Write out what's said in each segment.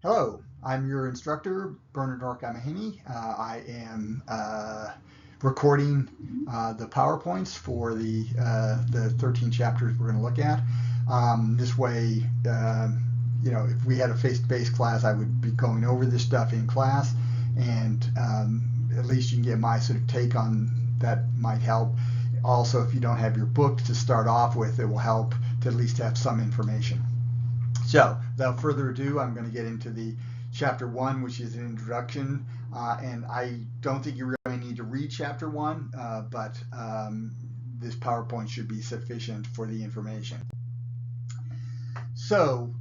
Hello, I'm your instructor, Bernard Norcott-Mahany. I am recording the PowerPoints for the 13 chapters we're going to look at. This way, if we had a face-to-face class, I would be going over this stuff in class, and at least you can get my sort of take on that might help. Also, if you don't have your book to start off with, it will help to at least have some information. So, without further ado, I'm going to get into the chapter one, which is an introduction. And I don't think you really need to read chapter one, but this PowerPoint should be sufficient for the information. So,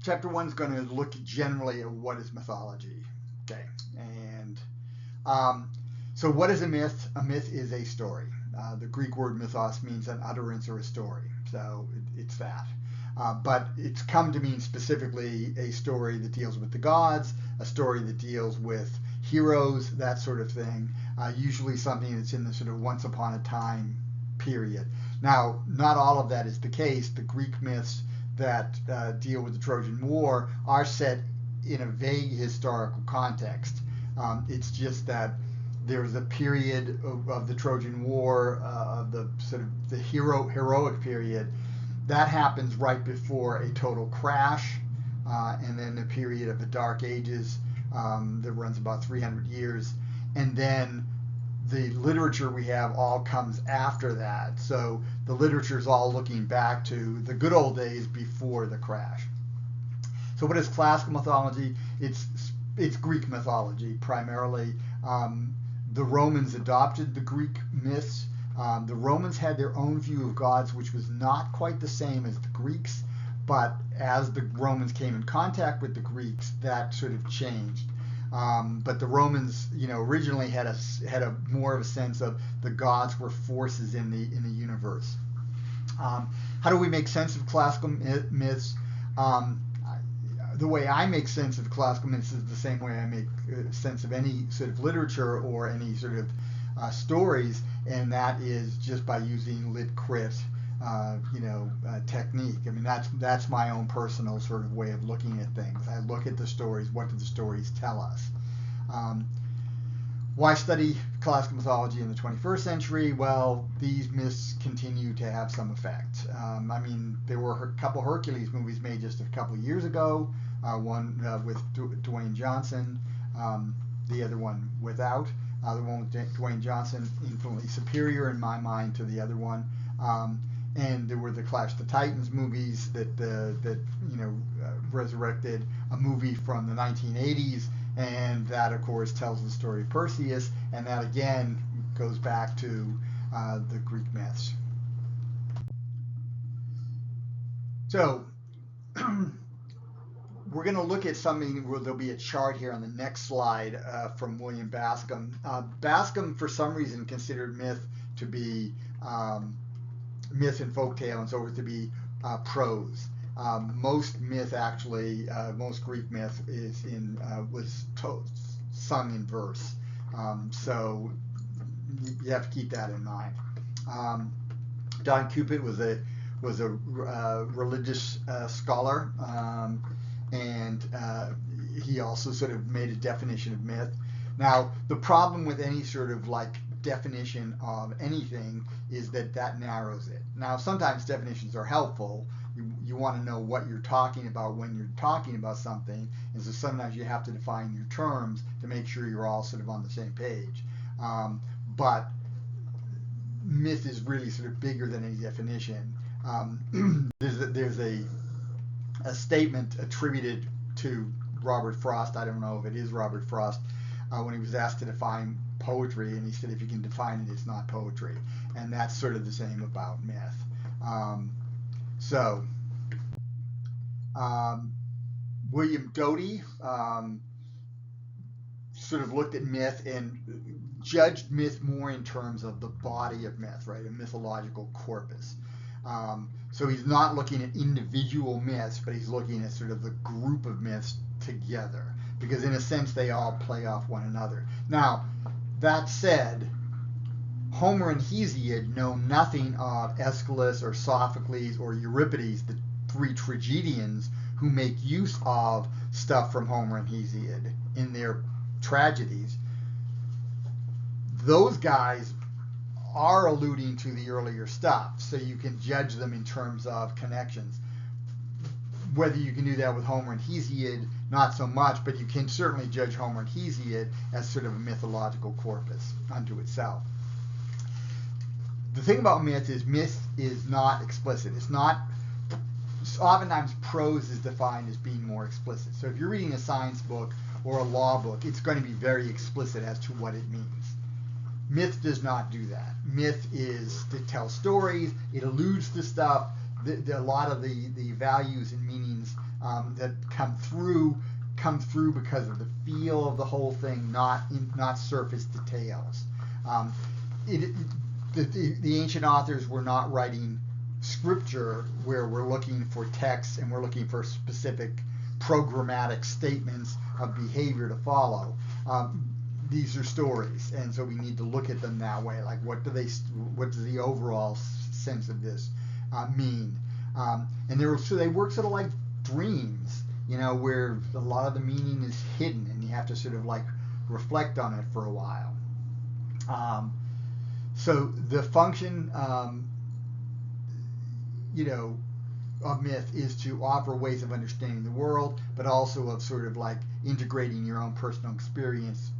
chapter one is going to look generally at what is mythology. Okay, and so what is a myth? A myth is a story. The Greek word mythos means an utterance or a story, so it's that. But it's come to mean specifically a story that deals with the gods, a story that deals with heroes, that sort of thing, usually something that's in the sort of once upon a time period. Now, not all of that is the case. The Greek myths that deal with the Trojan War are set in a vague historical context. It's just that there was a period of the Trojan War, of the sort of the heroic period, that happens right before a total crash, and then a period of the Dark Ages that runs about 300 years, and then the literature we have all comes after that. So the literature is all looking back to the good old days before the crash. So what is classical mythology? It's Greek mythology primarily. The Romans adopted the Greek myths. The Romans had their own view of gods, which was not quite the same as the Greeks, but as the Romans came in contact with the Greeks, that sort of changed. But the Romans, originally had a more of a sense of the gods were forces in the universe. How do we make sense of classical myths? The way I make sense of classical myths is the same way I make sense of any sort of literature or any sort of stories, and that is just by using lit-crit, technique. I mean, that's my own personal sort of way of looking at things. I look at the stories. What do the stories tell us? Why study classical mythology in the 21st century? Well, these myths continue to have some effect. There were a couple Hercules movies made just a couple of years ago. One with Dwayne Johnson, the other one without. The one with Dwayne Johnson infinitely superior in my mind to the other one. And there were the Clash of the Titans movies that resurrected a movie from the 1980s, and that of course tells the story of Perseus, and that again goes back to the Greek myths. So we're going to look at something where there'll be a chart here on the next slide from William Bascom. Bascom, for some reason, considered myth to be myth and folktale, and so forth to be prose. Most myth, actually, most Greek myth was sung in verse. So you have to keep that in mind. Don Cupid was a religious scholar. And he also sort of made a definition of myth. Now, the problem with any sort of definition of anything is that narrows it. Now, sometimes definitions are helpful. You want to know what you're talking about when you're talking about something, and so sometimes you have to define your terms to make sure you're all sort of on the same page. But myth is really sort of bigger than any definition. There's a statement attributed to Robert Frost. I don't know if it is Robert Frost, when he was asked to define poetry, and he said, if you can define it, it's not poetry. And that's sort of the same about myth. William Doty sort of looked at myth and judged myth more in terms of the body of myth, right? A mythological corpus. So he's not looking at individual myths, but he's looking at sort of the group of myths together, because in a sense they all play off one another. Now, that said, Homer and Hesiod know nothing of Aeschylus or Sophocles or Euripides, the three tragedians who make use of stuff from Homer and Hesiod in their tragedies, those guys are alluding to the earlier stuff, so you can judge them in terms of connections. Whether you can do that with Homer and Hesiod, not so much, but you can certainly judge Homer and Hesiod as sort of a mythological corpus unto itself. The thing about myth is not explicit. It's not, oftentimes prose is defined as being more explicit. So if you're reading a science book or a law book, it's going to be very explicit as to what it means. Myth does not do that. Myth is to tell stories, it alludes to stuff, a lot of the values and meanings that come through because of the feel of the whole thing, not surface details. The ancient authors were not writing scripture where we're looking for texts and we're looking for specific programmatic statements of behavior to follow. These are stories, and so we need to look at them that way. Like, what does the overall sense of this mean? And so they work sort of like dreams, where a lot of the meaning is hidden, and you have to sort of like reflect on it for a while. So the function, of myth is to offer ways of understanding the world, but also of sort of like integrating your own personal experience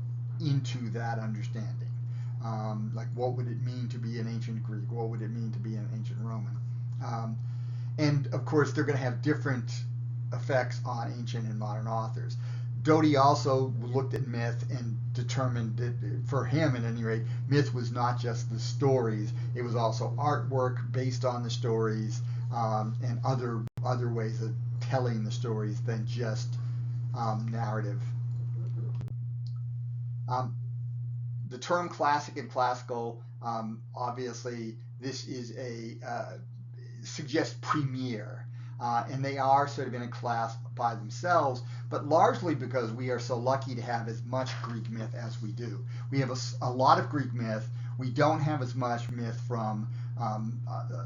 into that understanding. Like, what would it mean to be an ancient Greek? What would it mean to be an ancient Roman? And of course, they're going to have different effects on ancient and modern authors. Doty also looked at myth and determined that, for him at any rate, myth was not just the stories, it was also artwork based on the stories, and other ways of telling the stories than just narrative. The term classic and classical, obviously, this is suggests premier, and they are sort of in a class by themselves, but largely because we are so lucky to have as much Greek myth as we do. We have a lot of Greek myth. We don't have as much myth from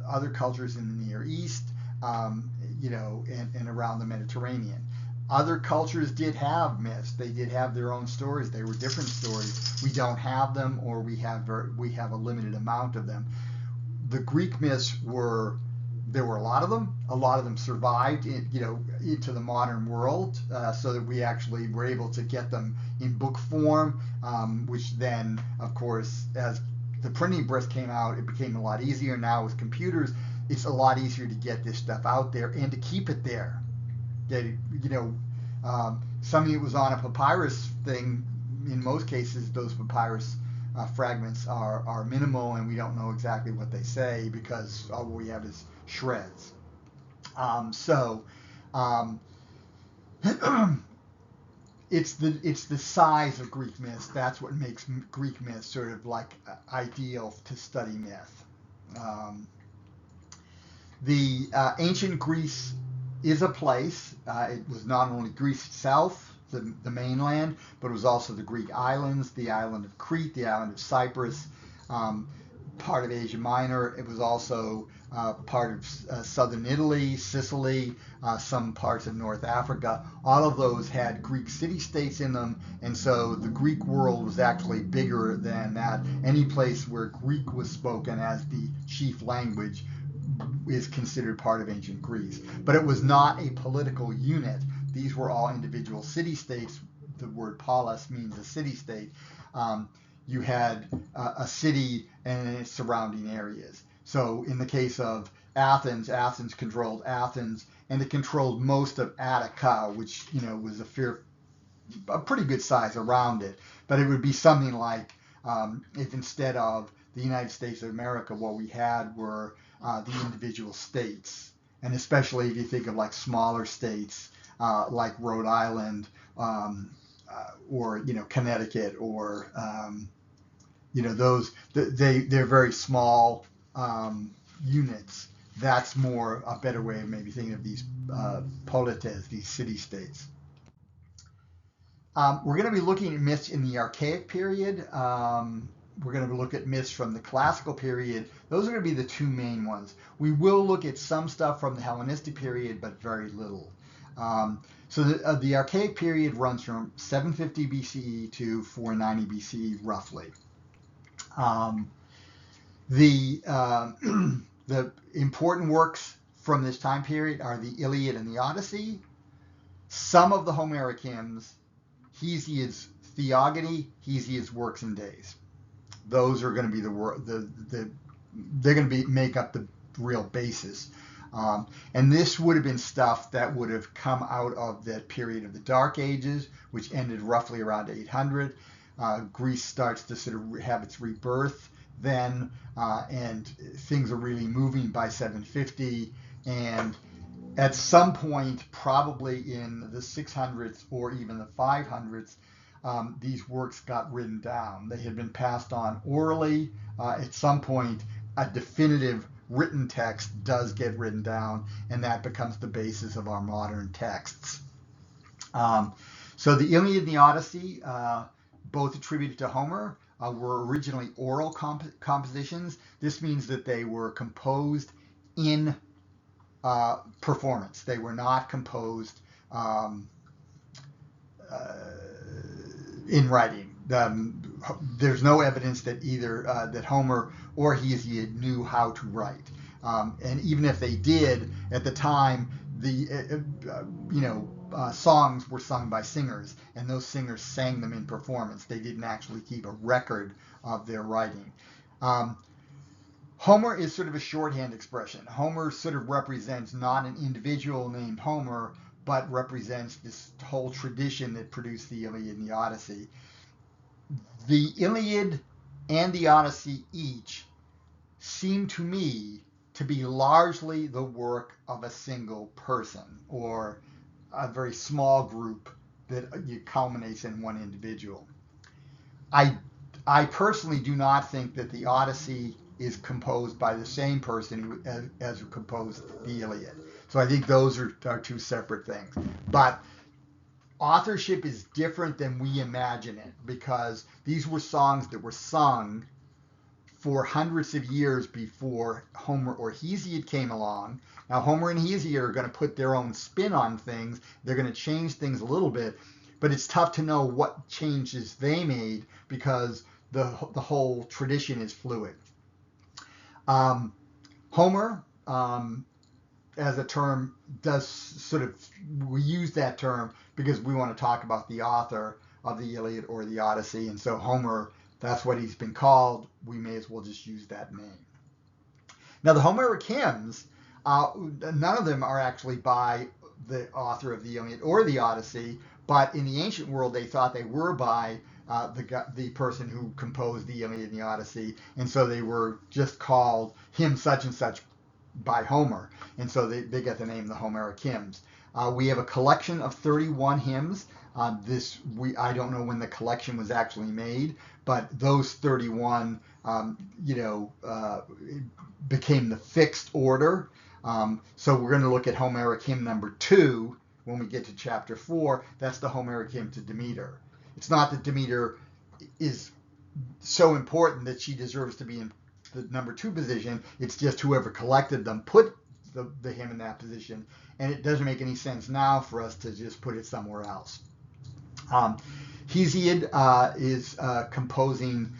other cultures in the Near East, and around the Mediterranean. Other cultures did have myths. They did have their own stories. They were different stories. We don't have them, or we have a limited amount of them. The Greek myths there were a lot of them. A lot of them survived, into the modern world, so that we actually were able to get them in book form, which then, of course, as the printing press came out, it became a lot easier. Now with computers, it's a lot easier to get this stuff out there and to keep it there. Something that was on a papyrus thing, in most cases, those papyrus fragments are minimal, and we don't know exactly what they say because all we have is shreds. It's the size of Greek myths. That's what makes Greek myths sort of like ideal to study myth. The ancient Greece is a place. It was not only Greece itself, the mainland, but it was also the Greek islands, the island of Crete, the island of Cyprus, part of Asia Minor. It was also part of southern Italy, Sicily, some parts of North Africa. All of those had Greek city-states in them, and so the Greek world was actually bigger than that. Any place where Greek was spoken as the chief language is considered part of ancient Greece. But it was not a political unit. These were all individual city-states. The word polis means a city-state. You had a city and its surrounding areas. So in the case of Athens, Athens controlled Athens, and it controlled most of Attica, which was a pretty good size around it. But it would be something like if instead of the United States of America, what we had were the individual states, and especially if you think of like smaller states like Rhode Island, or Connecticut, or those they're very small units. That's more a better way of maybe thinking of these polites, these city-states. We're going to be looking at myths in the Archaic period. We're going to look at myths from the Classical period. Those are going to be the two main ones. We will look at some stuff from the Hellenistic period, but very little. So the archaic period runs from 750 BCE to 490 BCE, roughly. The important works from this time period are the Iliad and the Odyssey, some of the Homeric hymns, Hesiod's Theogony, Hesiod's Works and Days. Those are going to be they're going to make up the real basis. And this would have been stuff that would have come out of that period of the Dark Ages, which ended roughly around 800. Greece starts to sort of have its rebirth then, and things are really moving by 750. And at some point, probably in the 600s or even the 500s, these works got written down. They had been passed on orally. At some point, a definitive written text does get written down, and that becomes the basis of our modern texts. So the Iliad and the Odyssey, both attributed to Homer, were originally oral compositions. This means that they were composed in performance. They were not composed in writing. There's no evidence that either that Homer or Hesiod knew how to write. And even if they did, at the time, the songs were sung by singers, and those singers sang them in performance. They didn't actually keep a record of their writing. Homer is sort of a shorthand expression. Homer sort of represents not an individual named Homer, but represents this whole tradition that produced the Iliad and the Odyssey. The Iliad and the Odyssey each seem to me to be largely the work of a single person, or a very small group that culminates in one individual. I personally do not think that the Odyssey is composed by the same person as who composed the Iliad. So I think those are two separate things. But authorship is different than we imagine it, because these were songs that were sung for hundreds of years before Homer or Hesiod came along. Now, Homer and Hesiod are going to put their own spin on things. They're going to change things a little bit, but it's tough to know what changes they made because the whole tradition is fluid. Homer, as a term, does sort of, we use that term because we want to talk about the author of the Iliad or the Odyssey, and so Homer, that's what he's been called. We may as well just use that name. Now, the Homeric hymns, none of them are actually by the author of the Iliad or the Odyssey, but in the ancient world, they thought they were by the person who composed the Iliad and the Odyssey, and so they were just called hymn such and such by Homer, and so they get the name the Homeric hymns. We have a collection of 31 hymns. I don't know when the collection was actually made, but those 31, became the fixed order. So we're going to look at Homeric hymn number 2 when we get to chapter 4. That's the Homeric hymn to Demeter. It's not that Demeter is so important that she deserves to be in the number 2 position. It's just whoever collected them put the hymn in that position, and it doesn't make any sense now for us to just put it somewhere else. Hesiod is composing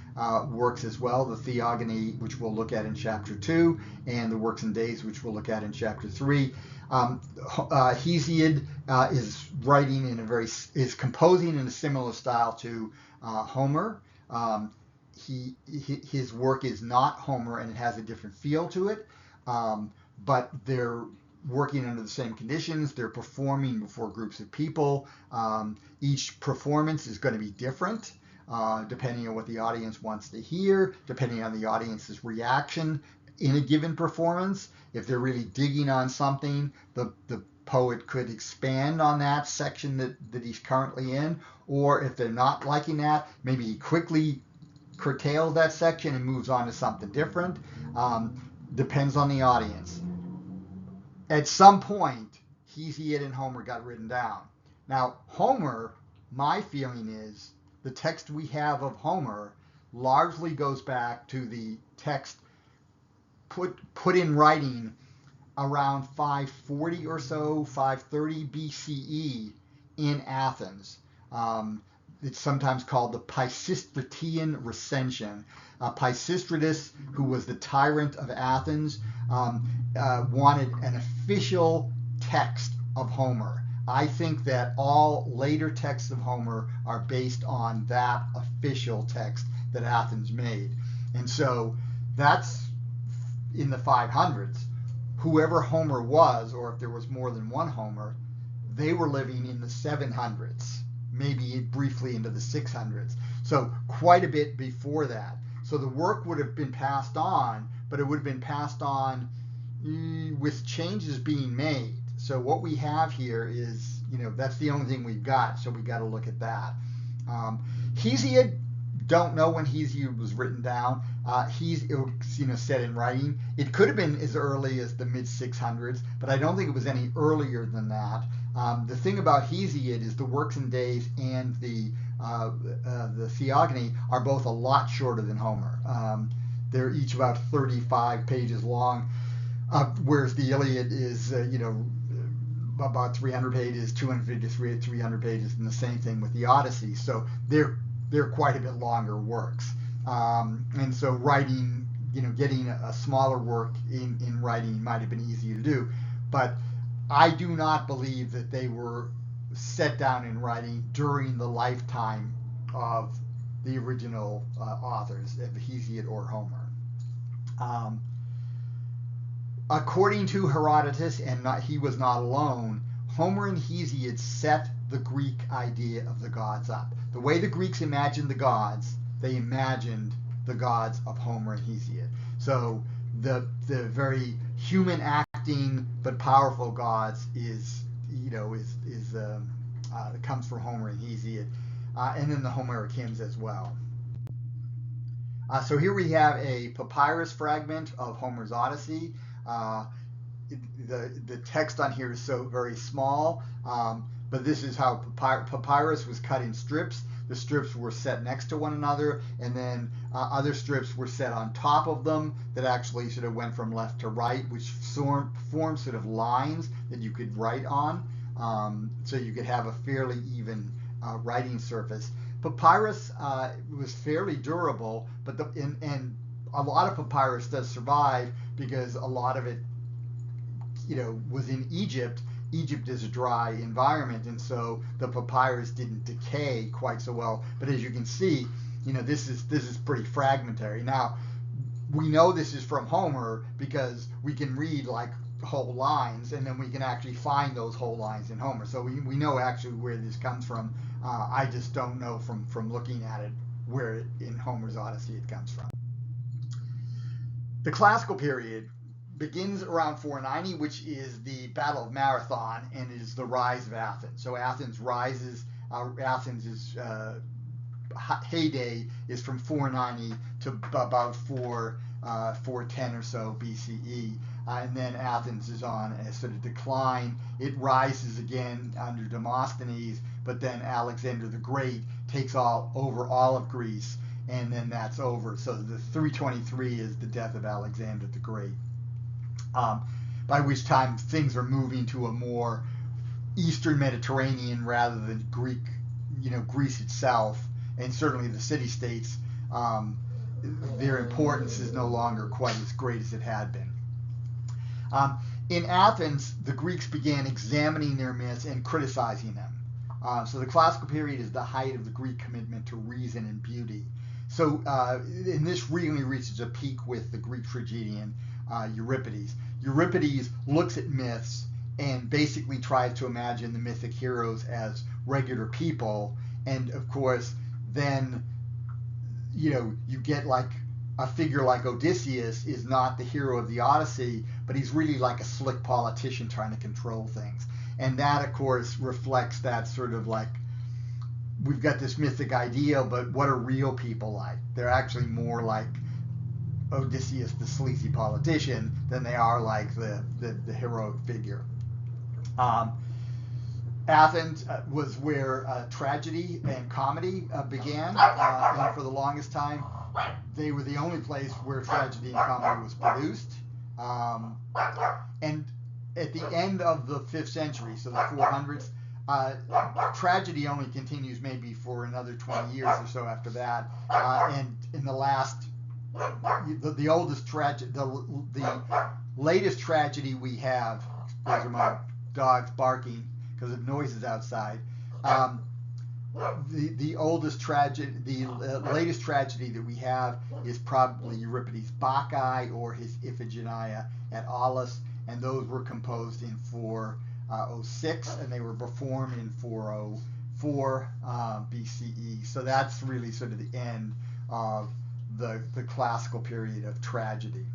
works as well, the Theogony, which we'll look at in chapter 2, and the Works and Days, which we'll look at in chapter 3. Hesiod is writing is composing in a similar style to Homer. His work is not Homer, and it has a different feel to it, but they're working under the same conditions. They're performing before groups of people. Each performance is going to be different, depending on what the audience wants to hear, depending on the audience's reaction in a given performance. If they're really digging on something, the poet could expand on that section that he's currently in, or if they're not liking that, maybe he quickly curtails that section and moves on to something different. Depends on the audience. At some point, Hesiod and Homer got written down. Now, Homer, my feeling is, the text we have of Homer largely goes back to the text put in writing around 540 or so, 530 BCE in Athens. It's sometimes called the Pisistratian Recension. Pisistratus, who was the tyrant of Athens, wanted an official text of Homer. I think that all later texts of Homer are based on that official text that Athens made. And so that's in the 500s. Whoever Homer was, or if there was more than one Homer, they were living in the 700s, maybe briefly into the 600s. So quite a bit before that. So the work would have been passed on, but it would have been passed on with changes being made. So what we have here is, that's the only thing we've got. So we got to look at that. Hesiod, don't know when Hesiod was written down. He's set in writing. It could have been as early as the mid 600s, but I don't think it was any earlier than that. The thing about Hesiod is the Works and Days and the Theogony are both a lot shorter than Homer. They're each about 35 pages long, whereas the Iliad is, about 300 pages, 250 to 300 pages, and the same thing with the Odyssey. So they're quite a bit longer works. And so writing, getting a smaller work in writing might have been easier to do. But I do not believe that they were set down in writing during the lifetime of the original authors, Hesiod or Homer. According to Herodotus, and he was not alone, Homer and Hesiod set the Greek idea of the gods up. The way the Greeks imagined the gods, they imagined the gods of Homer and Hesiod. So the very human acting but powerful gods comes from Homer and Hesiod, and then the Homeric hymns as well. So here we have a papyrus fragment of Homer's Odyssey. The text on here is so very small, but this is how papyrus was cut in strips. The strips were set next to one another, and then other strips were set on top of them that actually sort of went from left to right, which formed sort of lines that you could write on, so you could have a fairly even writing surface. Papyrus was fairly durable, but and a lot of papyrus does survive because a lot of it, was in Egypt. Egypt is a dry environment, and so the papyrus didn't decay quite so well. But as you can see, this is pretty fragmentary. Now, we know this is from Homer because we can read like whole lines, and then we can actually find those whole lines in Homer. So we know actually where this comes from. I just don't know from looking at it where in Homer's Odyssey it comes from. The classical period begins around 490, which is the Battle of Marathon, and is the rise of Athens. So Athens rises. Athens' heyday is from 490 to about 410 or so BCE, and then Athens is on a sort of decline. It rises again under Demosthenes, but then Alexander the Great takes over all of Greece, and then that's over. So the 323 is the death of Alexander the Great. By which time things are moving to a more Eastern Mediterranean rather than Greek, Greece itself, and certainly the city-states, their importance is no longer quite as great as it had been. In Athens, the Greeks began examining their myths and criticizing them. So the classical period is the height of the Greek commitment to reason and beauty. So, and this really reaches a peak with the Greek tragedian Euripides. Euripides looks at myths and basically tries to imagine the mythic heroes as regular people, and of course then you get like a figure like Odysseus is not the hero of the Odyssey, but he's really like a slick politician trying to control things, and that of course reflects that sort of like, we've got this mythic ideal, but what are real people like? They're actually more like Odysseus, the sleazy politician, than they are like the heroic figure. Athens was where tragedy and comedy began, and for the longest time, they were the only place where tragedy and comedy was produced. And at the end of the 5th century, so the 400s, tragedy only continues maybe for another 20 years or so after that. And in the last, the oldest tragedy, the latest tragedy we have, those are my dogs barking because of noises outside. The oldest tragedy, the latest tragedy that we have is probably Euripides' Bacchae or his Iphigenia at Aulis, and those were composed in 406, and they were performed in 404 BCE. So that's really sort of the end of the classical period of tragedy.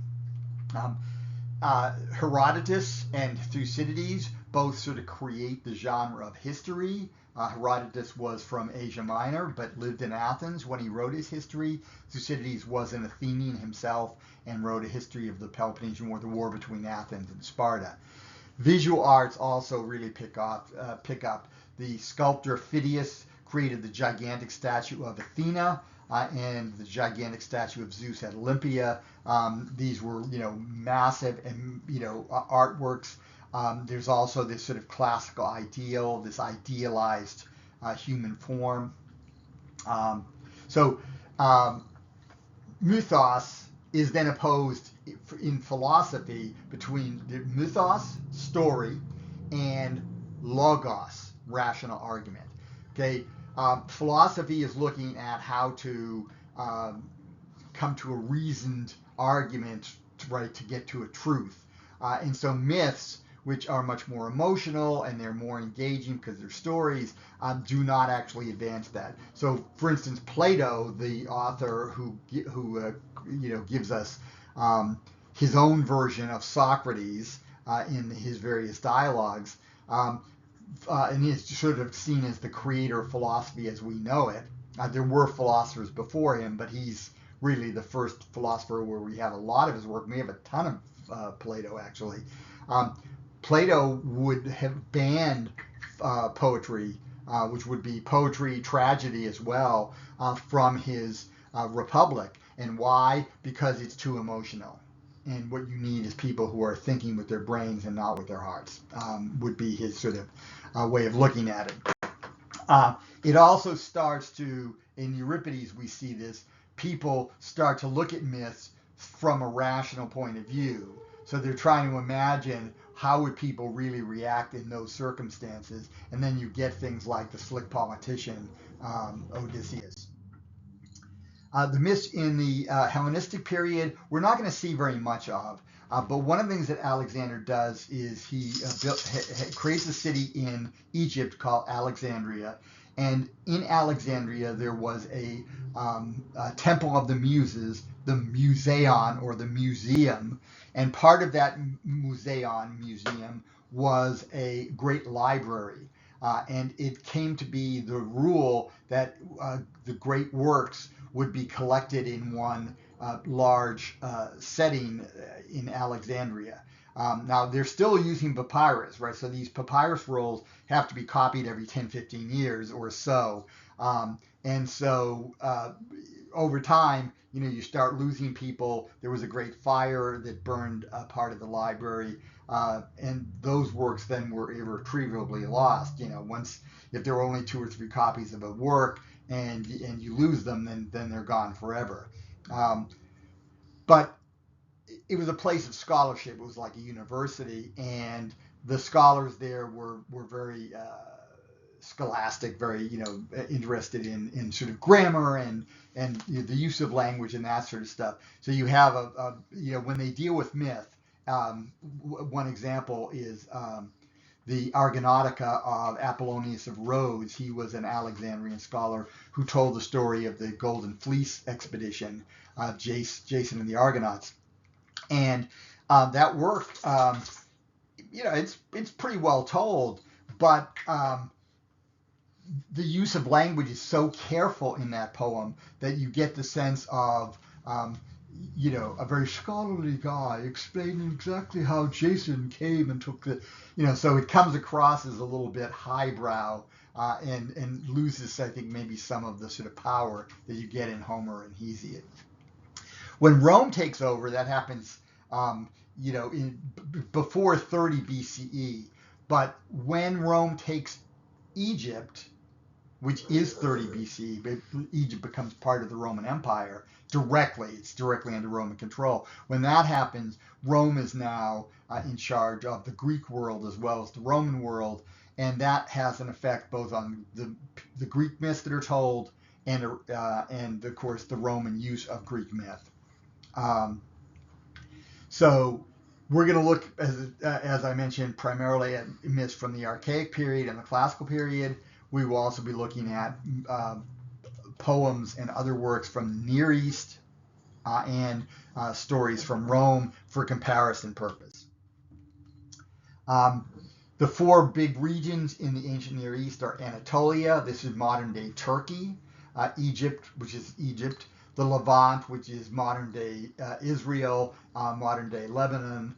Herodotus and Thucydides both sort of create the genre of history. Herodotus was from Asia Minor but lived in Athens when he wrote his history. Thucydides was an Athenian himself and wrote a history of the Peloponnesian War, the war between Athens and Sparta. Visual arts also really pick up. The sculptor Phidias created the gigantic statue of Athena and the gigantic statue of Zeus at Olympia. These were, massive and artworks. There's also this sort of classical ideal, this idealized human form. Mythos is then opposed in philosophy between the mythos, story, and logos, rational argument. Okay, philosophy is looking at how to come to a reasoned argument, to get to a truth. And so myths, which are much more emotional and they're more engaging because they're stories, do not actually advance that. So, for instance, Plato, the author who gives us his own version of Socrates in his various dialogues, and he's sort of seen as the creator of philosophy as we know it. There were philosophers before him, but he's really the first philosopher where we have a lot of his work. We have a ton of Plato, actually. Plato would have banned poetry, which would be poetry, tragedy as well, from his Republic. And why? Because it's too emotional. And what you need is people who are thinking with their brains and not with their hearts, would be his sort of way of looking at it. It also starts to, in Euripides we see this, people start to look at myths from a rational point of view. So they're trying to imagine how would people really react in those circumstances, and then you get things like the slick politician Odysseus. The myths in the Hellenistic period we're not going to see very much of, but one of the things that Alexander does is he creates a city in Egypt called Alexandria, and in Alexandria there was a temple of the Muses, the Museon or the museum, and part of that museum was a great library. And it came to be the rule that the great works would be collected in one large setting in Alexandria. Now, they're still using papyrus, right? So these papyrus rolls have to be copied every 10, 15 years or so. And so over time, you start losing people. There was a great fire that burned a part of the library. And those works then were irretrievably lost. If there were only 2 or 3 copies of a work and you lose them, then they're gone forever. But it was a place of scholarship. It was like a university, and the scholars there were very scholastic, very interested in sort of grammar and the use of language and that sort of stuff. So you have when they deal with myth. One example is the Argonautica of Apollonius of Rhodes. He was an Alexandrian scholar who told the story of the Golden Fleece expedition of Jason and the Argonauts. And that work, it's pretty well told, but the use of language is so careful in that poem that you get the sense of a very scholarly guy explaining exactly how Jason came and took the, so it comes across as a little bit highbrow and loses, I think, maybe some of the sort of power that you get in Homer and Hesiod. When Rome takes over, that happens, before 30 BCE. But when Rome takes Egypt, which is 30 BC, but Egypt becomes part of the Roman Empire directly. It's directly under Roman control. When that happens, Rome is now in charge of the Greek world as well as the Roman world, and that has an effect both on the Greek myths that are told and of course the Roman use of Greek myth. So we're going to look, as I mentioned, primarily at myths from the Archaic period and the Classical period. We will also be looking at poems and other works from the Near East and stories from Rome for comparison purpose. The four big regions in the ancient Near East are Anatolia, this is modern-day Turkey, Egypt, which is Egypt, the Levant, which is modern-day Israel, modern-day Lebanon,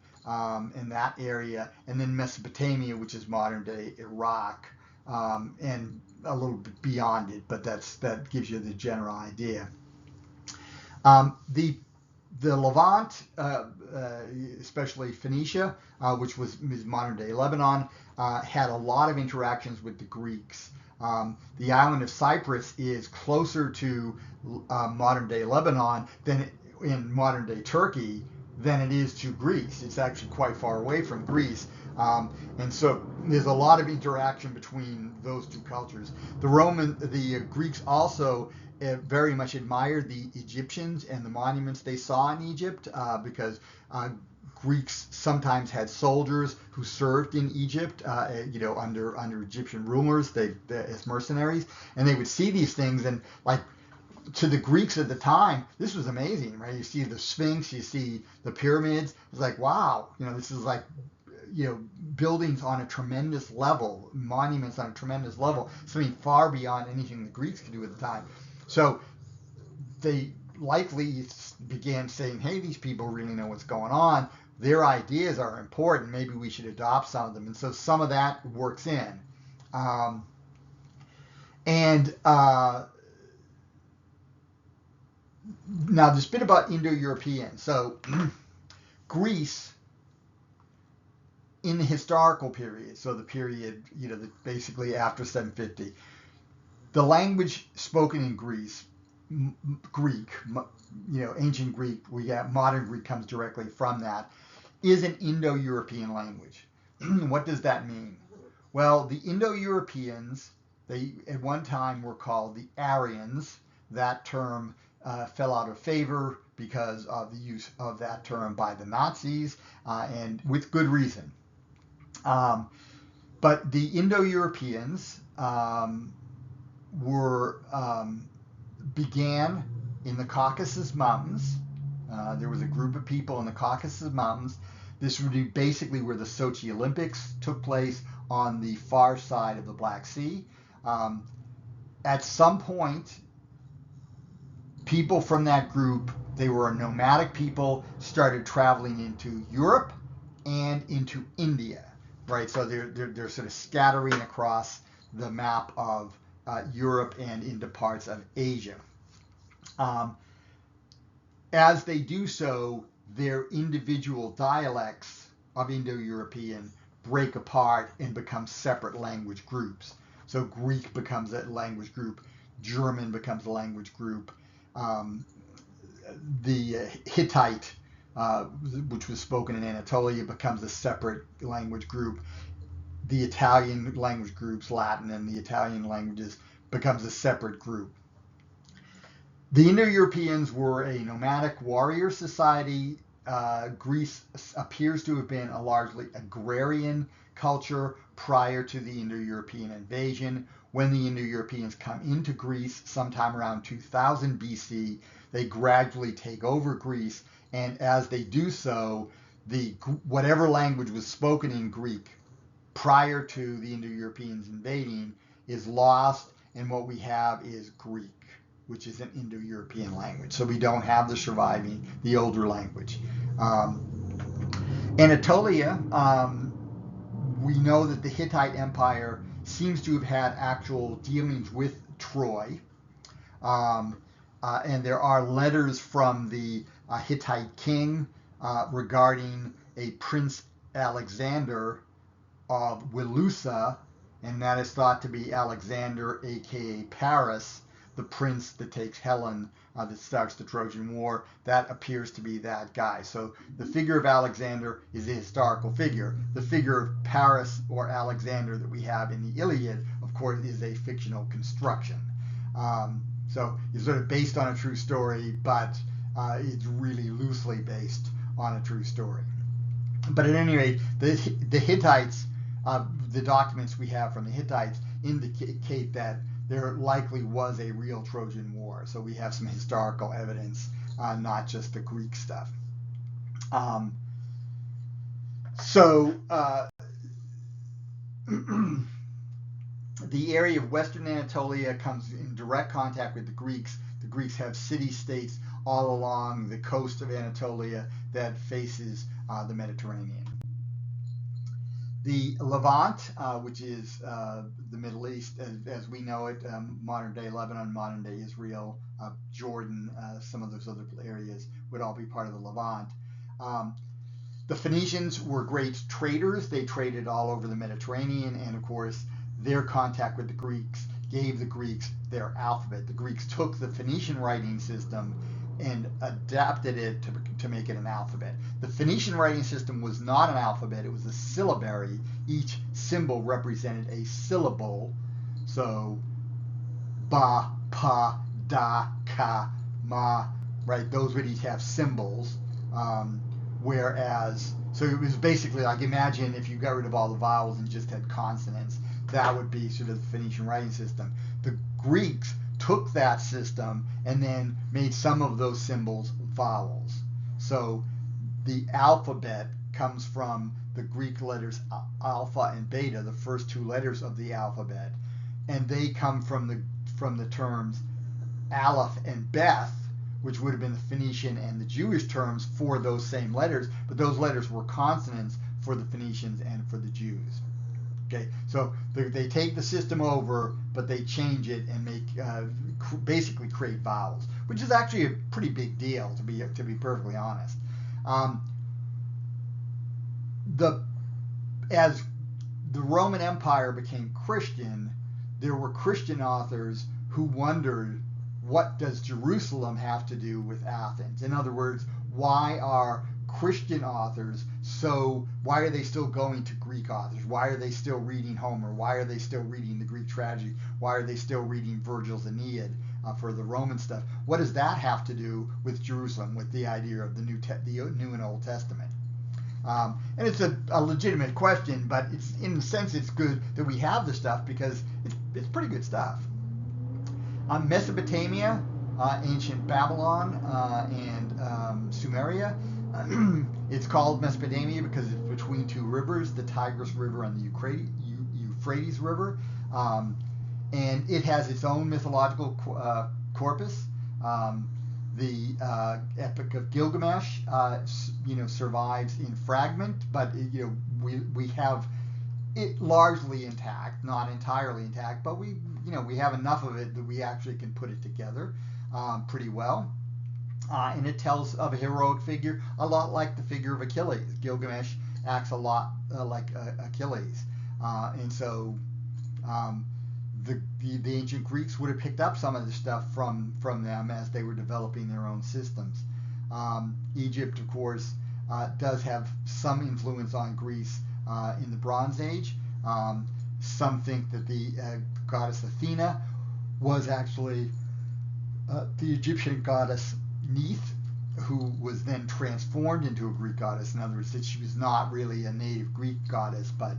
in that area, and then Mesopotamia, which is modern-day Iraq. And a little bit beyond it, but that gives you the general idea. The Levant, especially Phoenicia, which was modern-day Lebanon, had a lot of interactions with the Greeks. The island of Cyprus is closer to modern-day Lebanon than in modern-day Turkey than it is to Greece. It's actually quite far away from Greece. And so there's a lot of interaction between those two cultures. The Greeks also very much admired the Egyptians and the monuments they saw in Egypt because Greeks sometimes had soldiers who served in Egypt, under Egyptian rulers, as mercenaries, and they would see these things and to the Greeks at the time, this was amazing, right? You see the Sphinx, you see the pyramids. It's like, wow, this is like, buildings on a tremendous level, monuments on a tremendous level, something far beyond anything the Greeks could do at the time. So they likely began saying, hey, these people really know what's going on. Their ideas are important. Maybe we should adopt some of them. And so some of that works in. Now this bit about Indo-European. So Greece, in the historical period, so the period, basically after 750, the language spoken in Greece, Greek, ancient Greek, we got modern Greek comes directly from that, is an Indo-European language. What does that mean? Well, the Indo-Europeans, they at one time were called the Aryans. That term fell out of favor because of the use of that term by the Nazis, and with good reason. But the Indo-Europeans began in the Caucasus Mountains. There was a group of people in the Caucasus Mountains. This would be basically where the Sochi Olympics took place on the far side of the Black Sea. At some point, people from that group, they were a nomadic people, started traveling into Europe and into India. Right, so they're sort of scattering across the map of Europe and into parts of Asia. As they do so, their individual dialects of Indo-European break apart and become separate language groups. So Greek becomes a language group, German becomes a language group, the Hittite, which was spoken in Anatolia, becomes a separate language group. The Italian language groups, Latin and the Italian languages, becomes a separate group. The Indo-Europeans were a nomadic warrior society. Greece appears to have been a largely agrarian culture prior to the Indo-European invasion. When the Indo-Europeans come into Greece sometime around 2000 BC, they gradually take over Greece, and as they do so, whatever language was spoken in Greek prior to the Indo-Europeans invading is lost, and what we have is Greek, which is an Indo-European language. So we don't have the older language. Anatolia, we know that the Hittite Empire seems to have had actual dealings with Troy. And there are letters from the Hittite king regarding a Prince Alexander of Wilusa, and that is thought to be Alexander, aka Paris, the prince that takes Helen, that starts the Trojan War. That appears to be that guy. So the figure of Alexander is a historical figure. The figure of Paris or Alexander that we have in the Iliad, of course, is a fictional construction. So it's sort of based on a true story, but it's really loosely based on a true story. But at any rate, the Hittites, the documents we have from the Hittites indicate that there likely was a real Trojan War. So we have some historical evidence, not just the Greek stuff. The area of Western Anatolia comes in direct contact with the Greeks. The Greeks have city-states all along the coast of Anatolia that faces the Mediterranean. The Levant, which is the Middle East as we know it, modern-day Lebanon, modern-day Israel, Jordan, some of those other areas would all be part of the Levant. The Phoenicians were great traders. They traded all over the Mediterranean, and of course their contact with the Greeks gave the Greeks their alphabet. The Greeks took the Phoenician writing system and adapted it to make it an alphabet. The Phoenician writing system was not an alphabet, it was a syllabary. Each symbol represented a syllable. So ba, pa, da, ka, ma, right? Those would each have symbols. Whereas, so it was basically like, imagine if you got rid of all the vowels and just had consonants, that would be sort of the Phoenician writing system. The Greeks took that system and then made some of those symbols vowels. So the alphabet comes from the Greek letters alpha and beta, the first two letters of the alphabet, and they come from the terms aleph and beth, which would have been the Phoenician and the Jewish terms for those same letters, but those letters were consonants for the Phoenicians and for the Jews. Okay, so they take the system over, but they change it and make basically create vowels, which is actually a pretty big deal, to be perfectly honest. As the Roman Empire became Christian, there were Christian authors who wondered, what does Jerusalem have to do with Athens? In other words, why are Christian authors why are they still going to Greek authors? Why are they still reading Homer? Why are they still reading the Greek tragedy? Why are they still reading Virgil's Aeneid for the Roman stuff? What does that have to do with Jerusalem, with the idea of the New and Old Testament? And it's a legitimate question, but it's, in a sense, it's good that we have the stuff because it's pretty good stuff. Mesopotamia, ancient Babylon, and Sumeria. It's called Mesopotamia because it's between two rivers, the Tigris River and the Euphrates River, and it has its own mythological corpus. The Epic of Gilgamesh, survives in fragment, but we have it largely intact, not entirely intact, but we have enough of it that we actually can put it together pretty well. And it tells of a heroic figure, a lot like the figure of Achilles. Gilgamesh acts a lot like Achilles. And so the ancient Greeks would have picked up some of the stuff from them as they were developing their own systems. Egypt, of course, does have some influence on Greece in the Bronze Age. Some think that the goddess Athena was actually the Egyptian goddess Neith, who was then transformed into a Greek goddess. In other words, that she was not really a native Greek goddess, but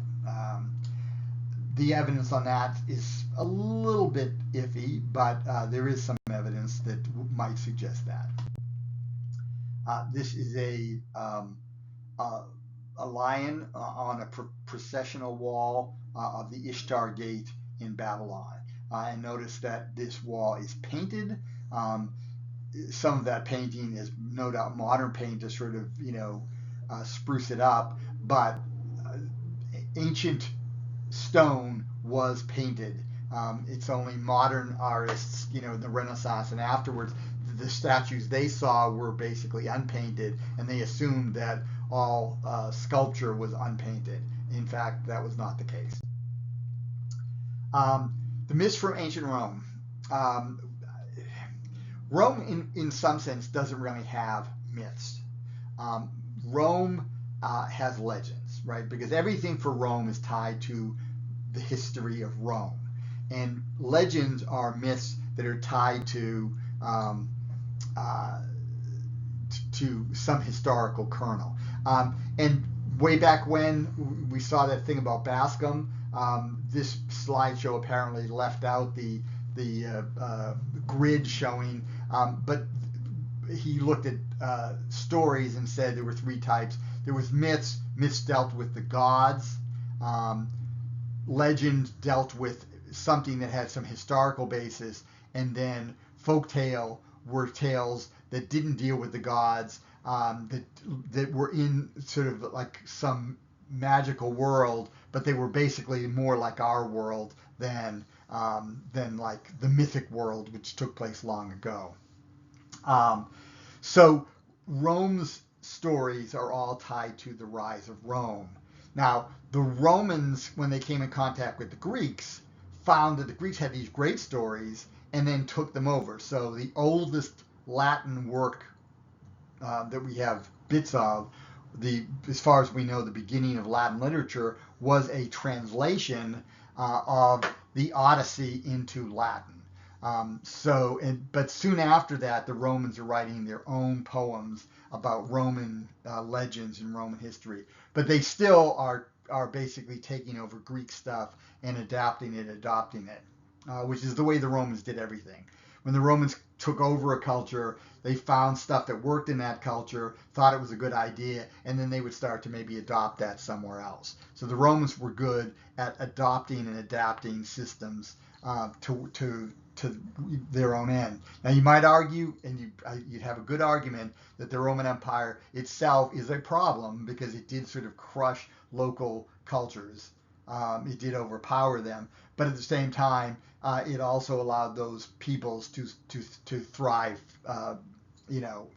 the evidence on that is a little bit iffy, but there is some evidence that might suggest that. This is a lion on a processional wall of the Ishtar Gate in Babylon. And notice that this wall is painted. Some of that painting is no doubt modern paint to sort of, spruce it up, but ancient stone was painted. It's only modern artists, the Renaissance and afterwards, the statues they saw were basically unpainted, and they assumed that all sculpture was unpainted. In fact, that was not the case. The myths from ancient Rome. Rome, in some sense, doesn't really have myths. Rome has legends, right? Because everything for Rome is tied to the history of Rome. And legends are myths that are tied to some historical kernel. And way back when we saw that thing about Bascom, this slideshow apparently left out the grid showing, but he looked at stories and said there were three types. There was myths. Myths dealt with the gods. Legend dealt with something that had some historical basis, and then folktale were tales that didn't deal with the gods, that were in sort of like some magical world, but they were basically more like our world than like the mythic world, which took place long ago. So Rome's stories are all tied to the rise of Rome. Now, the Romans, when they came in contact with the Greeks, found that the Greeks had these great stories and then took them over. So the oldest Latin work that we have bits of, as far as we know, the beginning of Latin literature was a translation of the Odyssey into Latin. But soon after that, the Romans are writing their own poems about Roman legends and Roman history. But they still are basically taking over Greek stuff and adopting it, which is the way the Romans did everything. When the Romans took over a culture, they found stuff that worked in that culture, thought it was a good idea, and then they would start to maybe adopt that somewhere else. So the Romans were good at adopting and adapting systems to their own end. Now you might argue, and you'd have a good argument, that the Roman Empire itself is a problem because it did sort of crush local cultures. It did overpower them, but at the same time, it also allowed those peoples to thrive,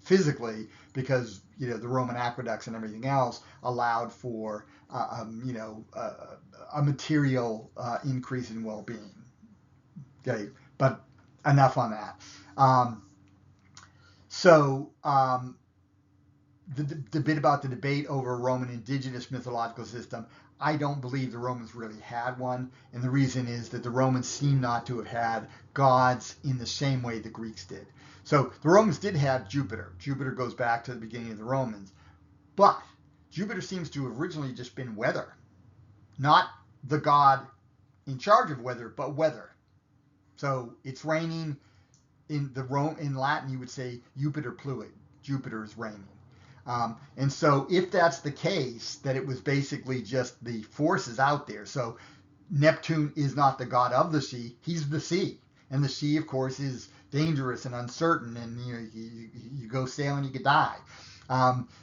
physically, because the Roman aqueducts and everything else allowed for a material increase in well-being. Okay, but enough on that. The bit about the debate over Roman indigenous mythological system, I don't believe the Romans really had one, and the reason is that the Romans seem not to have had gods in the same way the Greeks did. So the Romans did have Jupiter. Jupiter goes back to the beginning of the Romans, but Jupiter seems to have originally just been weather, not the god in charge of weather, but weather. So it's raining. In Latin, you would say Jupiter pluit. Jupiter is raining. And so if that's the case, that it was basically just the forces out there. So Neptune is not the god of the sea, he's the sea. And the sea, of course, is dangerous and uncertain, and you go sailing, you could die.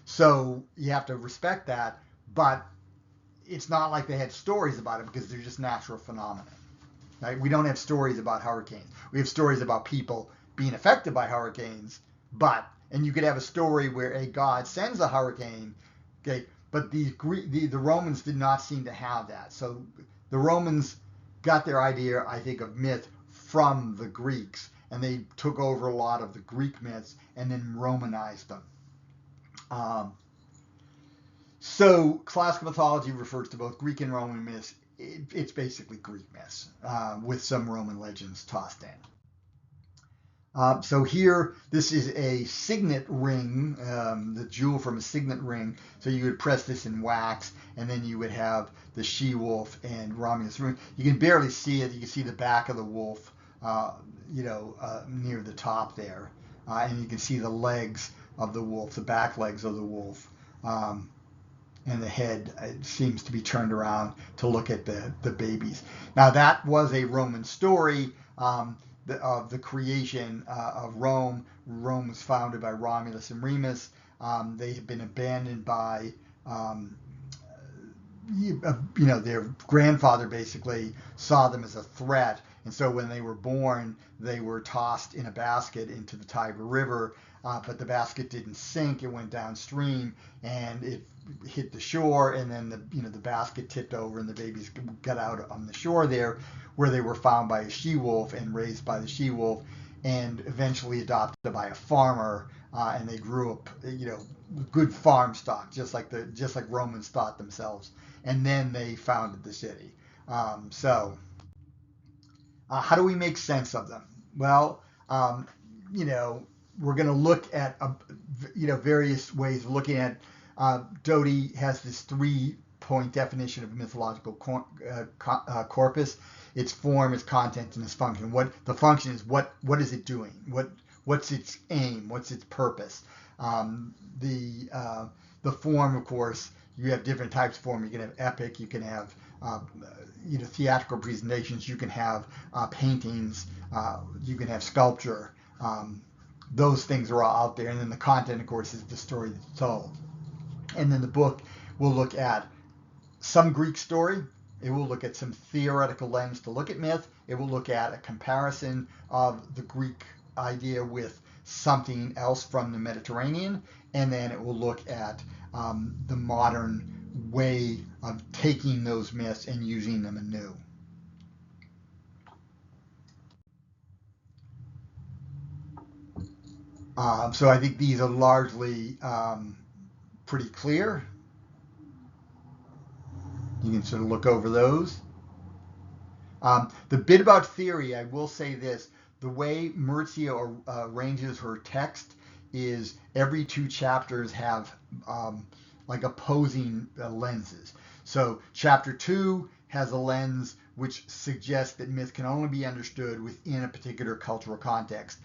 So you have to respect that, but it's not like they had stories about it because they're just natural phenomena. Right? We don't have stories about hurricanes. We have stories about people being affected by hurricanes, and you could have a story where a god sends a hurricane, okay, but the Romans did not seem to have that. So the Romans got their idea, I think, of myth from the Greeks, and they took over a lot of the Greek myths and then Romanized them. So classical mythology refers to both Greek and Roman myths. It's basically Greek myths with some Roman legends tossed in. So here, this is a signet ring, the jewel from a signet ring. So you would press this in wax, and then you would have the she-wolf and Romulus. You can barely see it. You can see the back of the wolf, near the top there. And you can see the legs of the wolf, the back legs of the wolf. And the head seems to be turned around to look at the babies. Now that was a Roman story of the creation of Rome. Rome was founded by Romulus and Remus. They had been abandoned by, their grandfather basically saw them as a threat And so when they were born, they were tossed in a basket into the Tiber River, but the basket didn't sink. It went downstream and it hit the shore, and then the basket tipped over and the babies got out on the shore there, where they were found by a she-wolf and raised by the she-wolf and eventually adopted by a farmer, and they grew up, good farm stock, just like Romans thought themselves, and then they founded the city. How do we make sense of them? Well, we're going to look at various ways of looking at. Doty has this 3-point definition of mythological corpus: its form, its content, and its function. What the function is, what is it doing? What's its aim? What's its purpose? The form, of course, you have different types of form. You can have epic. You can have theatrical presentations. You can have paintings. You can have sculpture. Those things are all out there. And then the content, of course, is the story that's told. And then the book will look at some Greek story. It will look at some theoretical lens to look at myth. It will look at a comparison of the Greek idea with something else from the Mediterranean. And then it will look at the modern way of taking those myths and using them anew. So I think these are largely pretty clear. You can sort of look over those. The bit about theory, I will say this: the way Maurizio arranges her text is every 2 chapters have like opposing lenses. So chapter 2 has a lens which suggests that myth can only be understood within a particular cultural context,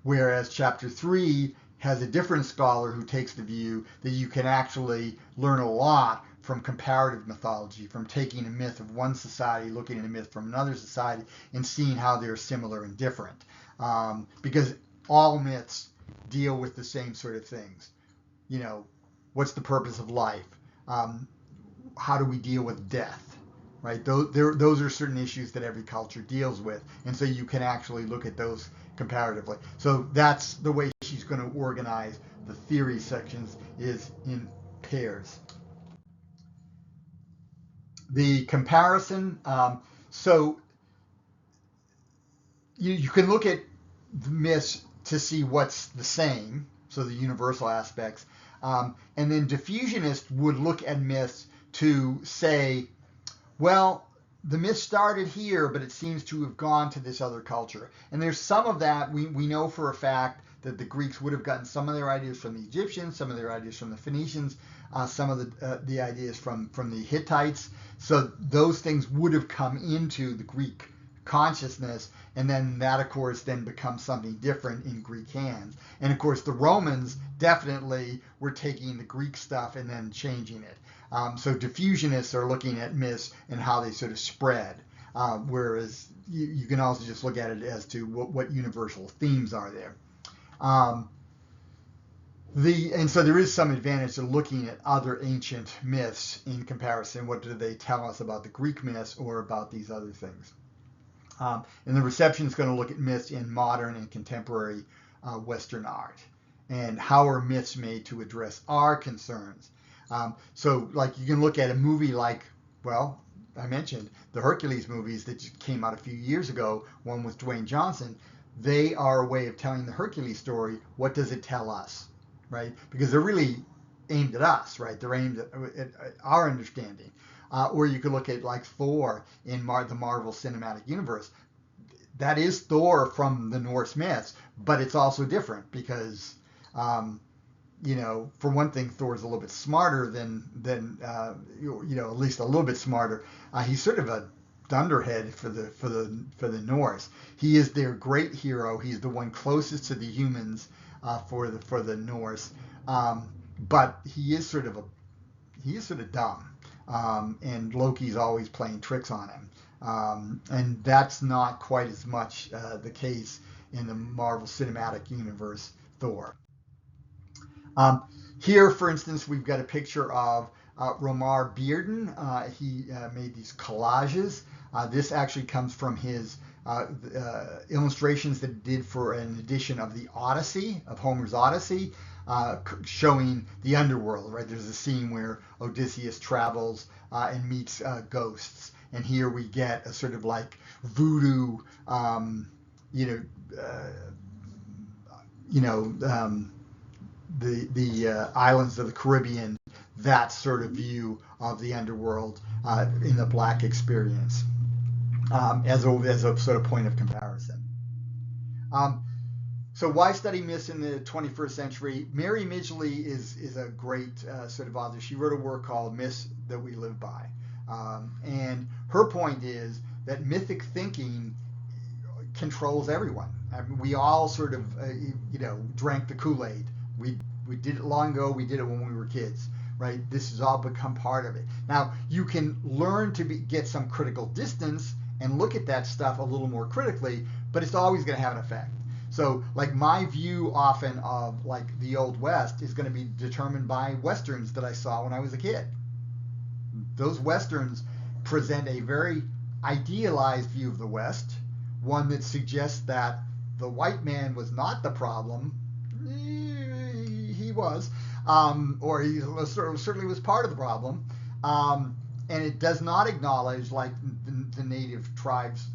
whereas chapter 3 has a different scholar who takes the view that you can actually learn a lot from comparative mythology, from taking a myth of one society, looking at a myth from another society, and seeing how they're similar and different. Because all myths deal with the same sort of things. What's the purpose of life? How do we deal with death? Right? Those are certain issues that every culture deals with, and so you can actually look at those comparatively. So that's the way she's going to organize the theory sections, is in pairs. The comparison, so you can look at the myths to see what's the same, so the universal aspects, and then diffusionists would look at myths to say, well, the myth started here, but it seems to have gone to this other culture. And there's some of that. We know for a fact that the Greeks would have gotten some of their ideas from the Egyptians, some of their ideas from the Phoenicians, some of the ideas from the Hittites. So those things would have come into the Greek consciousness, and then that, of course, then becomes something different in Greek hands. And of course, the Romans definitely were taking the Greek stuff and then changing it. So diffusionists are looking at myths and how they sort of spread, whereas you can also just look at it as to what universal themes are there. And so there is some advantage to looking at other ancient myths in comparison. What do they tell us about the Greek myths or about these other things? And the reception is going to look at myths in modern and contemporary Western art, and how are myths made to address our concerns. So like you can look at a movie like, well, I mentioned the Hercules movies that just came out a few years ago, one with Dwayne Johnson. They are a way of telling the Hercules story. What does it tell us, right? Because they're really aimed at us, right? They're aimed at our understanding. Or you could look at like Thor in the Marvel Cinematic Universe. That is Thor from the Norse myths, but it's also different because, for one thing, Thor's a little bit smarter than at least a little bit smarter. He's sort of a dunderhead for the Norse. He is their great hero. He's the one closest to the humans for the Norse, but he is sort of dumb. And Loki's always playing tricks on him. And that's not quite as much the case in the Marvel Cinematic Universe Thor. Here, for instance, we've got a picture of Romar Bearden. He made these collages. This actually comes from his illustrations that it did for an edition of the Odyssey, of Homer's Odyssey, showing the underworld, right? There's a scene where Odysseus travels and meets ghosts. And here we get a sort of like voodoo, you know, the islands of the Caribbean, that sort of view of the underworld in the Black experience as a sort of point of comparison. So why study myths in the 21st century? Mary Midgley is a great sort of author. She wrote a work called Myths That We Live By. And her point is that mythic thinking controls everyone. I mean, we all sort of, drank the Kool-Aid. We did it long ago. We did it when we were kids, right? This has all become part of it. Now, you can learn to get some critical distance and look at that stuff a little more critically, but it's always going to have an effect. So, like, my view often of, like, the Old West is going to be determined by Westerns that I saw when I was a kid. Those Westerns present a very idealized view of the West, one that suggests that the white man was not the problem. He was, or he certainly was part of the problem, and it does not acknowledge, like, the native tribes,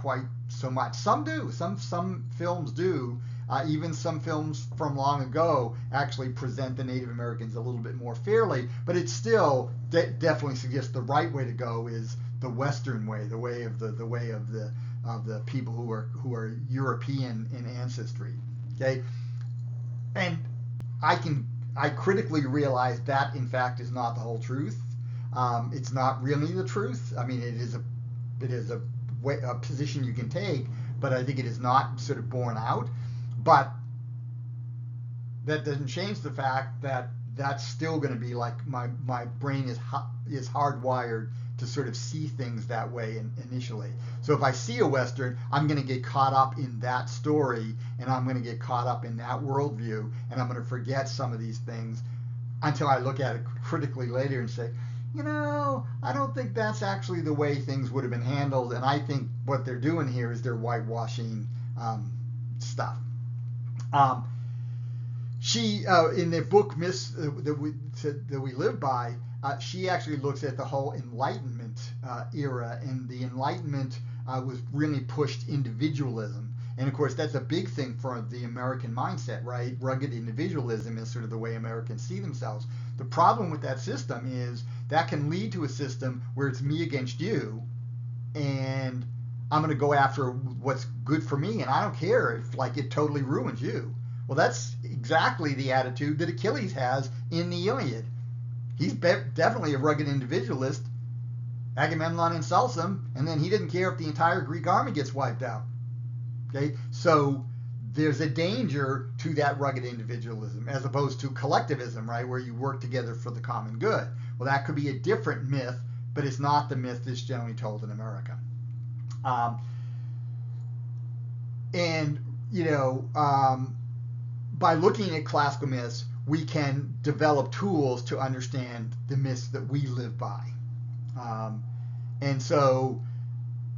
quite so much. Some do. Some films do. Even some films from long ago actually present the Native Americans a little bit more fairly, but it still definitely suggests the right way to go is the Western way, the way of the people who are European in ancestry. Okay, and I critically realize that in fact is not the whole truth. It's not really the truth. I mean, it is a position you can take, but I think it is not sort of borne out. But that doesn't change the fact that that's still going to be like my brain is hardwired to sort of see things that way initially. So if I see a Western, I'm going to get caught up in that story, and I'm going to get caught up in that worldview, and I'm going to forget some of these things until I look at it critically later and say, I don't think that's actually the way things would have been handled, and I think what they're doing here is they're whitewashing stuff. She, in the book Myths That We Live By, she actually looks at the whole Enlightenment era, and the Enlightenment was really pushed individualism. And of course, that's a big thing for the American mindset, right? Rugged individualism is sort of the way Americans see themselves. The problem with that system is that can lead to a system where it's me against you, and I'm going to go after what's good for me, and I don't care if, like, it totally ruins you. Well, that's exactly the attitude that Achilles has in the Iliad. He's definitely a rugged individualist. Agamemnon insults him, and then he didn't care if the entire Greek army gets wiped out. Okay, so there's a danger to that rugged individualism as opposed to collectivism, right, where you work together for the common good. Well, that could be a different myth, but it's not the myth that's generally told in America. By looking at classical myths, we can develop tools to understand the myths that we live by. And so,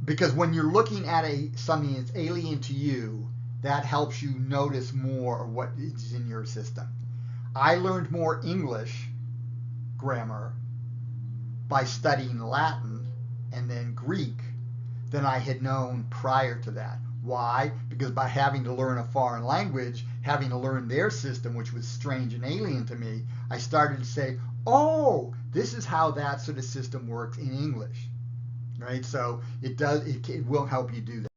because when you're looking at something that's alien to you, that helps you notice more of what is in your system. I learned more English grammar by studying Latin and then Greek than I had known prior to that. Why? Because by having to learn a foreign language, having to learn their system, which was strange and alien to me, I started to say, oh, this is how that sort of system works in English, right? So it will help you do that.